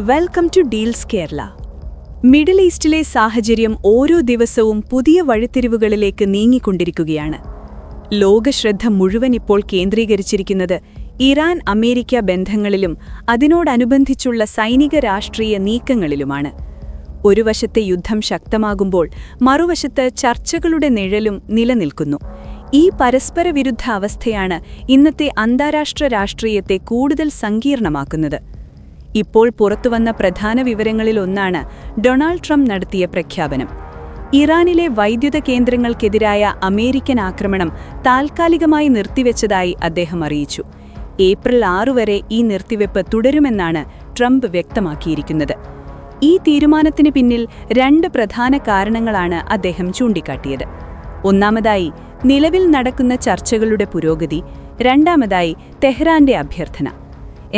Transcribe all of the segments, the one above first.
Welcome to deals Kerala. Middle ഈസ്റ്റിലെ സാഹചര്യം ഓരോ ദിവസവും പുതിയ വഴിത്തിരിവുകളിലേക്ക് നീങ്ങിക്കൊണ്ടിരിക്കുകയാണ്. ലോകശ്രദ്ധ മുഴുവൻ ഇപ്പോൾ കേന്ദ്രീകരിച്ചിരിക്കുന്നത് ഇറാൻ-അമേരിക്ക ബന്ധങ്ങളിലും അതിനോടനുബന്ധിച്ചുള്ള സൈനിക രാഷ്ട്രീയ നീക്കങ്ങളിലുമാണ്. ഒരു വശത്തെ യുദ്ധം ശക്തമാകുമ്പോൾ മറുവശത്ത് ചർച്ചകളുടെ നിഴലും നിലനിൽക്കുന്നു. ഈ പരസ്പര വിരുദ്ധ അവസ്ഥയാണ് ഇന്നത്തെ അന്താരാഷ്ട്ര രാഷ്ട്രീയത്തെ കൂടുതൽ സങ്കീർണമാക്കുന്നത്. ഇപ്പോൾ പുറത്തുവന്ന പ്രധാന വിവരങ്ങളിലൊന്നാണ് ഡൊണാൾഡ് ട്രംപ് നടത്തിയ പ്രഖ്യാപനം. ഇറാനിലെ വൈദ്യുത കേന്ദ്രങ്ങൾക്കെതിരായ അമേരിക്കൻ ആക്രമണം താൽക്കാലികമായി നിർത്തിവെച്ചതായി അദ്ദേഹം അറിയിച്ചു. ഏപ്രിൽ 6 വരെ ഈ നിർത്തിവെപ്പ് തുടരുമെന്നാണ് ട്രംപ് വ്യക്തമാക്കിയിരിക്കുന്നത്. ഈ തീരുമാനത്തിന് പിന്നിൽ 2 പ്രധാന കാരണങ്ങളാണ് അദ്ദേഹം ചൂണ്ടിക്കാട്ടിയത്. ഒന്നാമതായി, നിലവിൽ നടക്കുന്ന ചർച്ചകളുടെ പുരോഗതി. രണ്ടാമതായി, തെഹ്റാന്റെ അഭ്യർത്ഥന.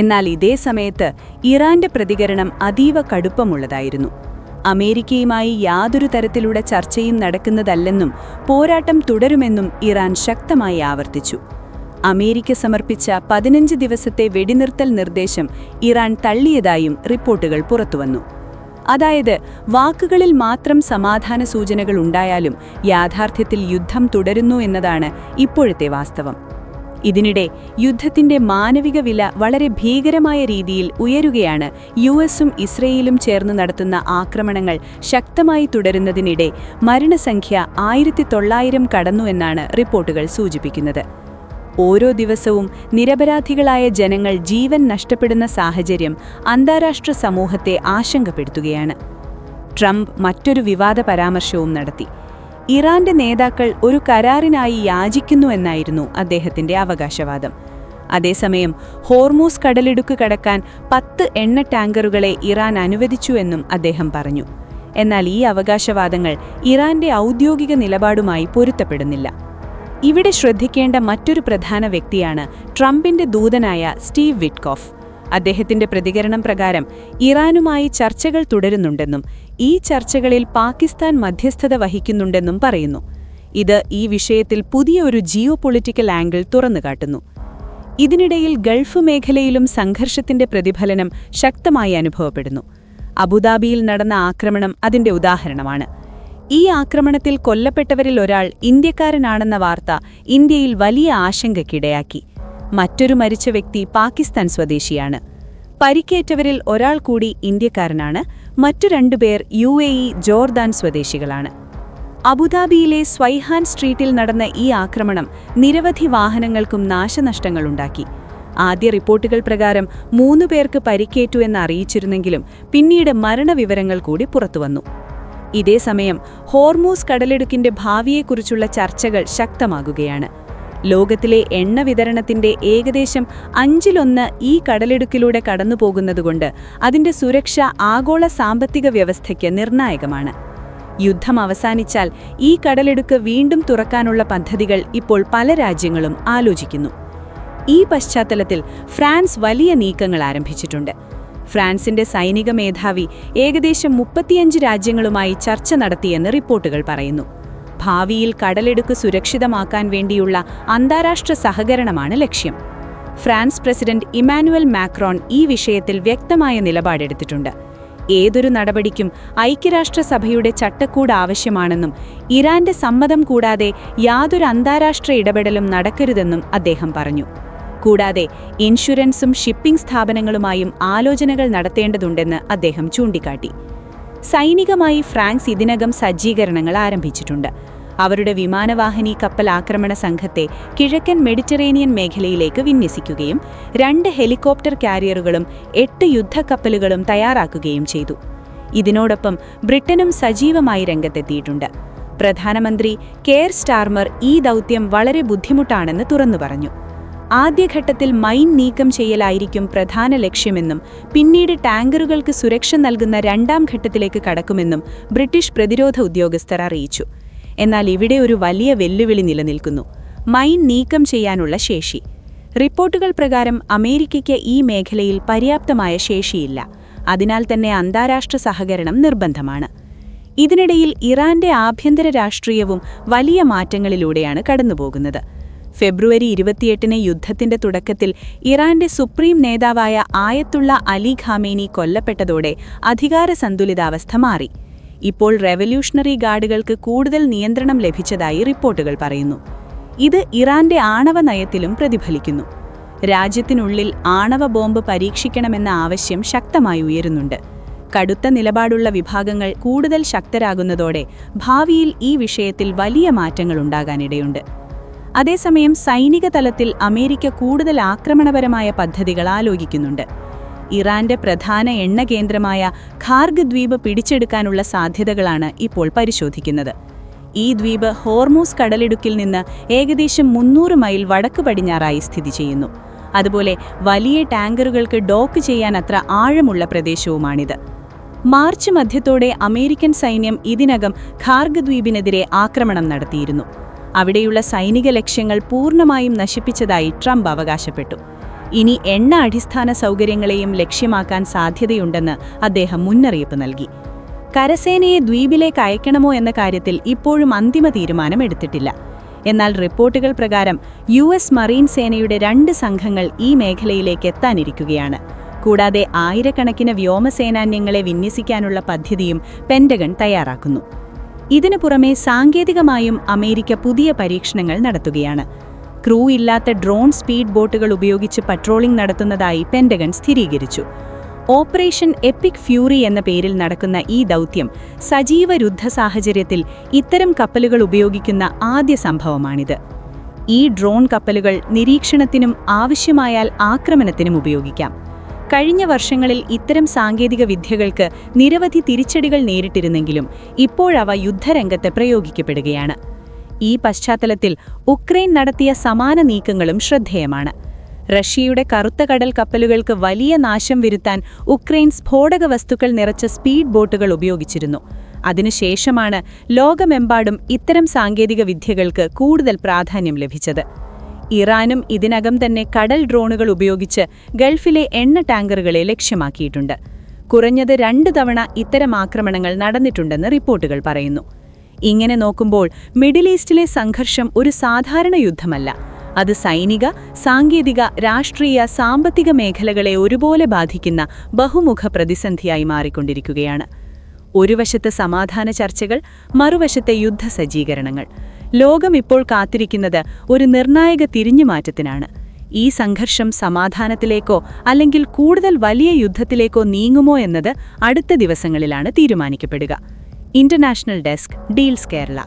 എന്നാൽ ഇതേ സമയത്ത് ഇറാന്റെ പ്രതികരണം അതീവ കടുപ്പമുള്ളതായിരുന്നു. അമേരിക്കയുമായി യാതൊരു തരത്തിലുള്ള ചർച്ചയും നടക്കുന്നതല്ലെന്നും പോരാട്ടം തുടരുമെന്നും ഇറാൻ ശക്തമായി ആവർത്തിച്ചു. അമേരിക്ക സമർപ്പിച്ച 15 ദിവസത്തെ വെടിനിർത്തൽ നിർദ്ദേശം ഇറാൻ തള്ളിയതായും റിപ്പോർട്ടുകൾ പുറത്തുവന്നു. അതായത്, വാക്കുകളിൽ മാത്രം സമാധാന സൂചനകൾ ഉണ്ടായാലും യാഥാർത്ഥ്യത്തിൽ യുദ്ധം തുടരുന്നു എന്നതാണ് ഇപ്പോഴത്തെ വാസ്തവം. ഇതിനിടെ യുദ്ധത്തിന്റെ മാനവിക വില വളരെ ഭീകരമായ രീതിയിൽ ഉയരുകയാണ്. യുഎസും ഇസ്രയേലും ചേർന്ന് നടത്തുന്ന ആക്രമണങ്ങൾ ശക്തമായി തുടരുന്നതിനിടെ മരണസംഖ്യ 1900 കടന്നു എന്നാണ് റിപ്പോർട്ടുകൾ സൂചിപ്പിക്കുന്നത്. ഓരോ ദിവസവും നിരപരാധികളായ ജനങ്ങൾ ജീവൻ നഷ്ടപ്പെടുന്ന സാഹചര്യം അന്താരാഷ്ട്ര സമൂഹത്തെ ആശങ്കപ്പെടുത്തുകയാണ്. ട്രംപ് മറ്റൊരു വിവാദ പരാമർശവും നടത്തി. ഇറാന്റെ നേതാക്കൾ ഒരു കരാറിനായി യാചിക്കുന്നുവെന്നായിരുന്നു അദ്ദേഹത്തിന്റെ അവകാശവാദം. അതേസമയം ഹോർമൂസ് കടലിടുക്ക് കടക്കാൻ 10 എണ്ണ ടാങ്കറുകളെ ഇറാൻ അനുവദിച്ചുവെന്നും അദ്ദേഹം പറഞ്ഞു. എന്നാൽ ഈ അവകാശവാദങ്ങൾ ഇറാന്റെ ഔദ്യോഗിക നിലപാടുമായി പൊരുത്തപ്പെടുന്നില്ല. ഇവിടെ ശ്രദ്ധിക്കേണ്ട മറ്റൊരു പ്രധാന വ്യക്തിയാണ് ട്രംപിന്റെ ദൂതനായ സ്റ്റീവ് വിറ്റ്കോഫ്. അദ്ദേഹത്തിന്റെ പ്രതികരണം പ്രകാരം ഇറാനുമായി ചർച്ചകൾ തുടരുന്നുണ്ടെന്നും ഈ ചർച്ചകളിൽ പാകിസ്ഥാൻ മധ്യസ്ഥത വഹിക്കുന്നുണ്ടെന്നും പറയുന്നു. ഇത് ഈ വിഷയത്തിൽ പുതിയ ഒരു ജിയോ പൊളിറ്റിക്കൽ ആംഗിൾ തുറന്നുകാട്ടുന്നു. ഇതിനിടയിൽ ഗൾഫ് മേഖലയിലും സംഘർഷത്തിന്റെ പ്രതിഫലനം ശക്തമായി അനുഭവപ്പെടുന്നു. അബുദാബിയിൽ നടന്ന ആക്രമണം അതിന്റെ ഉദാഹരണമാണ്. ഈ ആക്രമണത്തിൽ കൊല്ലപ്പെട്ടവരിൽ ഒരാൾ ഇന്ത്യക്കാരനാണെന്ന വാർത്ത ഇന്ത്യയിൽ വലിയ ആശങ്കയ്ക്കിടയാക്കി. മറ്റൊരു മരിച്ച വ്യക്തി പാകിസ്ഥാൻ സ്വദേശിയാണ്. പരിക്കേറ്റവരിൽ ഒരാൾ കൂടി ഇന്ത്യക്കാരനാണ്. മറ്റു 2 പേർ UAE, ജോർദാൻ സ്വദേശികളാണ്. അബുദാബിയിലെ സ്വൈഹാൻ സ്ട്രീറ്റിൽ നടന്ന ഈ ആക്രമണം നിരവധി വാഹനങ്ങൾക്കും നാശനഷ്ടങ്ങളുണ്ടാക്കി. ആദ്യ റിപ്പോർട്ടുകൾ പ്രകാരം 3 പേർക്ക് പരിക്കേറ്റു എന്ന് അറിയിച്ചിരുന്നെങ്കിലും പിന്നീട് മരണവിവരങ്ങൾ കൂടി പുറത്തുവന്നു. ഇതേസമയം ഹോർമൂസ് കടലിടുക്കിന്റെ ഭാവിയെക്കുറിച്ചുള്ള ചർച്ചകൾ ശക്തമാകുകയാണ്. ലോകത്തിലെ എണ്ണ വിതരണത്തിന്റെ ഏകദേശം 1/5 ഈ കടലിടുക്കിലൂടെ കടന്നുപോകുന്നതുകൊണ്ട് അതിന്റെ സുരക്ഷ ആഗോള സാമ്പത്തിക വ്യവസ്ഥയ്ക്ക് നിർണായകമാണ്. യുദ്ധം അവസാനിച്ചാൽ ഈ കടലിടുക്ക് വീണ്ടും തുറക്കാനുള്ള പദ്ധതികൾ ഇപ്പോൾ പല രാജ്യങ്ങളും ആലോചിക്കുന്നു. ഈ പശ്ചാത്തലത്തിൽ ഫ്രാൻസ് വലിയ നീക്കങ്ങൾ ആരംഭിച്ചിട്ടുണ്ട്. ഫ്രാൻസിന്റെ സൈനിക മേധാവി ഏകദേശം 35 രാജ്യങ്ങളുമായി ചർച്ച നടത്തിയെന്ന് റിപ്പോർട്ടുകൾ പറയുന്നു. ഭാവിയിൽ കടലിടുക്ക് സുരക്ഷിതമാക്കാൻ വേണ്ടിയുള്ള അന്താരാഷ്ട്ര സഹകരണമാണ് ലക്ഷ്യം. ഫ്രാൻസ് പ്രസിഡന്റ് ഇമാനുവൽ മാക്രോൺ ഈ വിഷയത്തിൽ വ്യക്തമായ നിലപാടെടുത്തിട്ടുണ്ട്. ഏതൊരു നടപടിക്കും ഐക്യരാഷ്ട്രസഭയുടെ ചട്ടക്കൂട് ആവശ്യമാണെന്നും ഇറാന്റെ സമ്മതം കൂടാതെ യാതൊരു അന്താരാഷ്ട്ര ഇടപെടലും നടക്കരുതെന്നും അദ്ദേഹം പറഞ്ഞു. കൂടാതെ ഇൻഷുറൻസും ഷിപ്പിംഗ് സ്ഥാപനങ്ങളുമായും ആലോചനകൾ നടത്തേണ്ടതുണ്ടെന്ന് അദ്ദേഹം ചൂണ്ടിക്കാട്ടി. സൈനികമായി ഫ്രാൻസ് ഇതിനകം സജ്ജീകരണങ്ങൾ ആരംഭിച്ചിട്ടുണ്ട്. അവരുടെ വിമാനവാഹിനി കപ്പൽ ആക്രമണ സംഘത്തെ കിഴക്കൻ മെഡിറ്ററേനിയൻ മേഖലയിലേക്ക് വിന്യസിക്കുകയും 2 ഹെലികോപ്റ്റർ കാരിയറുകളും 8 യുദ്ധക്കപ്പലുകളും തയ്യാറാക്കുകയും ചെയ്തു. ഇതിനോടൊപ്പം ബ്രിട്ടനും സജീവമായി രംഗത്തെത്തിയിട്ടുണ്ട്. പ്രധാനമന്ത്രി കെയർ സ്റ്റാർമർ ഈ ദൗത്യം വളരെ ബുദ്ധിമുട്ടാണെന്ന് തുറന്നു പറഞ്ഞു. ആദ്യഘട്ടത്തിൽ മൈൻ നീക്കം ചെയ്യലായിരിക്കും പ്രധാന ലക്ഷ്യമെന്നും പിന്നീട് ടാങ്കറുകൾക്ക് സുരക്ഷ നൽകുന്ന 2ാം ഘട്ടത്തിലേക്ക് കടക്കുമെന്നും ബ്രിട്ടീഷ് പ്രതിരോധ ഉദ്യോഗസ്ഥർ അറിയിച്ചു. എന്നാൽ ഇവിടെ ഒരു വലിയ വെല്ലുവിളി നിലനിൽക്കുന്നു: മൈൻ നീക്കം ചെയ്യാനുള്ള ശേഷി. റിപ്പോർട്ടുകൾ പ്രകാരം അമേരിക്കയ്ക്ക് ഈ മേഖലയിൽ പര്യാപ്തമായ ശേഷിയില്ല. അതിനാൽ തന്നെ അന്താരാഷ്ട്ര സഹകരണം നിർബന്ധമാണ്. ഇതിനിടയിൽ ഇറാന്റെ ആഭ്യന്തര രാഷ്ട്രീയവും വലിയ മാറ്റങ്ങളിലൂടെയാണ് കടന്നുപോകുന്നത്. ഫെബ്രുവരി 28-ന് യുദ്ധത്തിന്റെ തുടക്കത്തിൽ ഇറാന്റെ സുപ്രീം നേതാവായ ആയത്തുള്ള അലി ഖാമേനി കൊല്ലപ്പെട്ടതോടെ അധികാര സന്തുലിതാവസ്ഥ മാറി. ഇപ്പോൾ റെവല്യൂഷണറി ഗാർഡുകൾക്ക് കൂടുതൽ നിയന്ത്രണം ലഭിച്ചതായി റിപ്പോർട്ടുകൾ പറയുന്നു. ഇത് ഇറാന്റെ ആണവ നയത്തിലും പ്രതിഫലിക്കുന്നു. രാജ്യത്തിനുള്ളിൽ ആണവ ബോംബ് പരീക്ഷിക്കണമെന്ന ആവശ്യം ശക്തമായി ഉയരുന്നുണ്ട്. കടുത്ത നിലപാടുള്ള വിഭാഗങ്ങൾ കൂടുതൽ ശക്തരാകുന്നതോടെ ഭാവിയിൽ ഈ വിഷയത്തിൽ വലിയ മാറ്റങ്ങളുണ്ടാകാനിടയുണ്ട്. അതേസമയം സൈനിക തലത്തിൽ അമേരിക്ക കൂടുതൽ ആക്രമണപരമായ പദ്ധതികൾ ആലോചിക്കുന്നുണ്ട്. ഇറാന്റെ പ്രധാന എണ്ണ കേന്ദ്രമായ ഖാർഗ് ദ്വീപ് പിടിച്ചെടുക്കാനുള്ള സാധ്യതകളാണ് ഇപ്പോൾ പരിശോധിക്കുന്നത്. ഈ ദ്വീപ് ഹോർമൂസ് കടലിടുക്കിൽ നിന്ന് ഏകദേശം 300 മൈൽ വടക്ക് പടിഞ്ഞാറായി സ്ഥിതി ചെയ്യുന്നു. അതുപോലെ വലിയ ടാങ്കറുകൾക്ക് ഡോക്ക് ചെയ്യാൻ അത്ര ആഴമുള്ള പ്രദേശവുമാണിത്. മാർച്ച് മധ്യത്തോടെ അമേരിക്കൻ സൈന്യം ഇതിനകം ഖാർഗ് ദ്വീപിനെതിരെ ആക്രമണം നടത്തിയിരുന്നു. അവിടെയുള്ള സൈനിക ലക്ഷ്യങ്ങൾ പൂർണ്ണമായും നശിപ്പിച്ചതായി ട്രംപ് അവകാശപ്പെട്ടു. ഇനി എണ്ണ അടിസ്ഥാന സൗകര്യങ്ങളെയും ലക്ഷ്യമാക്കാൻ സാധ്യതയുണ്ടെന്ന് അദ്ദേഹം മുന്നറിയിപ്പ് നൽകി. കരസേനയെ ദ്വീപിലേക്ക് അയക്കണമോ എന്ന കാര്യത്തിൽ ഇപ്പോഴും അന്തിമ തീരുമാനം എടുത്തിട്ടില്ല. എന്നാൽ റിപ്പോർട്ടുകൾ പ്രകാരം US മറീൻ സേനയുടെ 2 സംഘങ്ങൾ ഈ മേഖലയിലേക്ക് എത്താനിരിക്കുകയാണ്. കൂടാതെ ആയിരക്കണക്കിന് വ്യോമസേനാന്യങ്ങളെ വിന്യസിക്കാനുള്ള പദ്ധതിയും പെന്റഗൺ തയ്യാറാക്കുന്നു. ഇതിനു പുറമെ സാങ്കേതികമായും അമേരിക്ക പുതിയ പരീക്ഷണങ്ങൾ നടത്തുകയാണ്. ക്രൂ ഇല്ലാത്ത ഡ്രോൺ സ്പീഡ് ബോട്ടുകൾ ഉപയോഗിച്ച് പട്രോളിംഗ് നടത്തുന്നതായി പെന്റഗൺ സ്ഥിരീകരിച്ചു. ഓപ്പറേഷൻ എപ്പിക് ഫ്യൂറി എന്ന പേരിൽ നടക്കുന്ന ഈ ദൗത്യം സജീവ യുദ്ധ സാഹചര്യത്തിൽ ഇത്തരം കപ്പലുകൾ ഉപയോഗിക്കുന്ന ആദ്യ സംഭവമാണിത്. ഈ ഡ്രോൺ കപ്പലുകൾ നിരീക്ഷണത്തിനും ആവശ്യമായാൽ ആക്രമണത്തിനും ഉപയോഗിക്കാം. കഴിഞ്ഞ വർഷങ്ങളിൽ ഇത്തരം സാങ്കേതിക വിദ്യകൾക്ക് നിരവധി തിരിച്ചടികൾ നേരിട്ടിരുന്നെങ്കിലും ഇപ്പോഴവ യുദ്ധരംഗത്ത് പ്രയോഗിക്കപ്പെടുകയാണ്. ഈ പശ്ചാത്തലത്തിൽ ഉക്രൈൻ നടത്തിയ സമാന നീക്കങ്ങളും ശ്രദ്ധേയമാണ്. റഷ്യയുടെ കറുത്ത കടൽ കപ്പലുകൾക്ക് വലിയ നാശം വരുത്താൻ ഉക്രൈൻ സ്ഫോടക വസ്തുക്കൾ നിറച്ച സ്പീഡ് ബോട്ടുകൾ ഉപയോഗിച്ചിരുന്നു. അതിനുശേഷമാണ് ലോകമെമ്പാടും ഇത്തരം സാങ്കേതിക വിദ്യകൾക്ക് കൂടുതൽ പ്രാധാന്യം ലഭിച്ചത്. ഇറാനും ഇതിനകം തന്നെ കടൽ ഡ്രോണുകൾ ഉപയോഗിച്ച് ഗൾഫിലെ എണ്ണ ടാങ്കറുകളെ ലക്ഷ്യമാക്കിയിട്ടുണ്ട്. കുറഞ്ഞത് 2 തവണ ഇത്തരം ആക്രമണങ്ങൾ നടന്നിട്ടുണ്ടെന്ന് റിപ്പോർട്ടുകൾ പറയുന്നു. ഇങ്ങനെ നോക്കുമ്പോൾ മിഡിൽ ഈസ്റ്റിലെ സംഘർഷം ഒരു സാധാരണ യുദ്ധമല്ല. അത് സൈനിക, സാങ്കേതിക, രാഷ്ട്രീയ, സാമ്പത്തിക മേഖലകളെ ഒരുപോലെ ബാധിക്കുന്ന ബഹുമുഖ പ്രതിസന്ധിയായി മാറിക്കൊണ്ടിരിക്കുകയാണ്. ഒരു വശത്ത് സമാധാന ചർച്ചകൾ, മറുവശത്തെ യുദ്ധസജ്ജീകരണങ്ങൾ. ലോകം ഇപ്പോൾ കാത്തിരിക്കുന്നത് ഒരു നിർണായക തിരിഞ്ഞുമാറ്റത്തിനാണ്. ഈ സംഘർഷം സമാധാനത്തിലേക്കോ അല്ലെങ്കിൽ കൂടുതൽ വലിയ യുദ്ധത്തിലേക്കോ നീങ്ങുമോ എന്നത് അടുത്ത ദിവസങ്ങളിലാണ് തീരുമാനിക്കപ്പെടുക. International desk, deals Kerala.